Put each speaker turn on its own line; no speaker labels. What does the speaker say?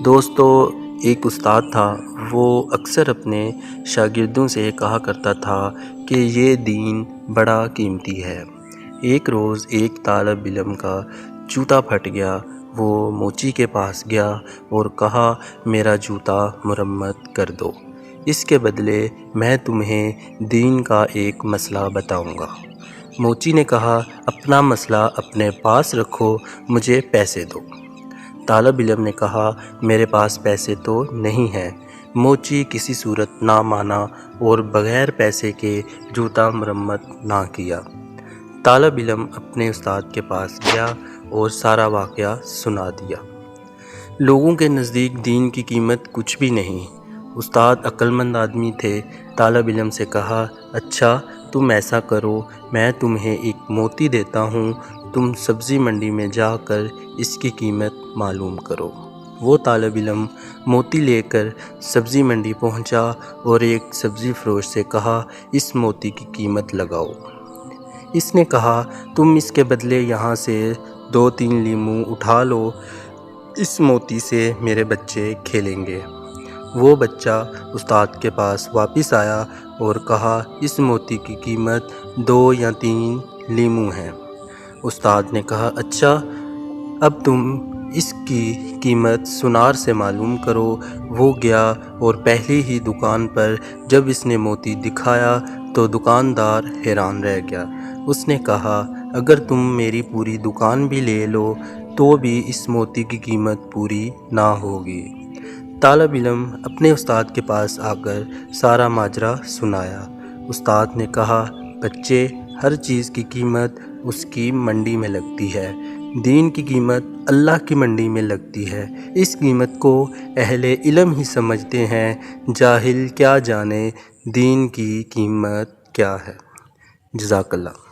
دوستو، ایک استاد تھا۔ وہ اکثر اپنے شاگردوں سے کہا کرتا تھا کہ یہ دین بڑا قیمتی ہے۔ ایک روز ایک طالب علم کا جوتا پھٹ گیا۔ وہ موچی کے پاس گیا اور کہا، میرا جوتا مرمت کر دو، اس کے بدلے میں تمہیں دین کا ایک مسئلہ بتاؤں گا۔ موچی نے کہا، اپنا مسئلہ اپنے پاس رکھو، مجھے پیسے دو۔ طالب علم نے کہا، میرے پاس پیسے تو نہیں ہیں۔ موچی کسی صورت نہ مانا اور بغیر پیسے کے جوتا مرمت نہ کیا۔ طالب علم اپنے استاد کے پاس گیا اور سارا واقعہ سنا دیا۔ لوگوں کے نزدیک دین کی قیمت کچھ بھی نہیں۔ استاد عقل مند آدمی تھے۔ طالب علم سے کہا، اچھا تم ایسا کرو، میں تمہیں ایک موتی دیتا ہوں، تم سبزی منڈی میں جا کر اس کی قیمت معلوم کرو۔ وہ طالب علم موتی لے کر سبزی منڈی پہنچا اور ایک سبزی فروش سے کہا، اس موتی کی قیمت لگاؤ۔ اس نے کہا، تم اس کے بدلے یہاں سے 2-3 لیموں اٹھا لو، اس موتی سے میرے بچے کھیلیں گے۔ وہ بچہ استاد کے پاس واپس آیا اور کہا، اس موتی کی قیمت 2 یا 3 لیموں ہے۔ استاد نے کہا، اچھا اب تم اس کی قیمت سنار سے معلوم کرو۔ وہ گیا اور پہلی ہی دکان پر جب اس نے موتی دکھایا تو دکاندار حیران رہ گیا۔ اس نے کہا، اگر تم میری پوری دکان بھی لے لو تو بھی اس موتی کی قیمت پوری نہ ہوگی۔ طالب علم اپنے استاد کے پاس آ کر سارا ماجرا سنایا۔ استاد نے کہا، بچے، ہر چیز کی قیمت اس کی منڈی میں لگتی ہے، دین کی قیمت اللہ کی منڈی میں لگتی ہے۔ اس قیمت کو اہل علم ہی سمجھتے ہیں، جاہل کیا جانے دین کی قیمت کیا ہے۔ جزاک اللہ۔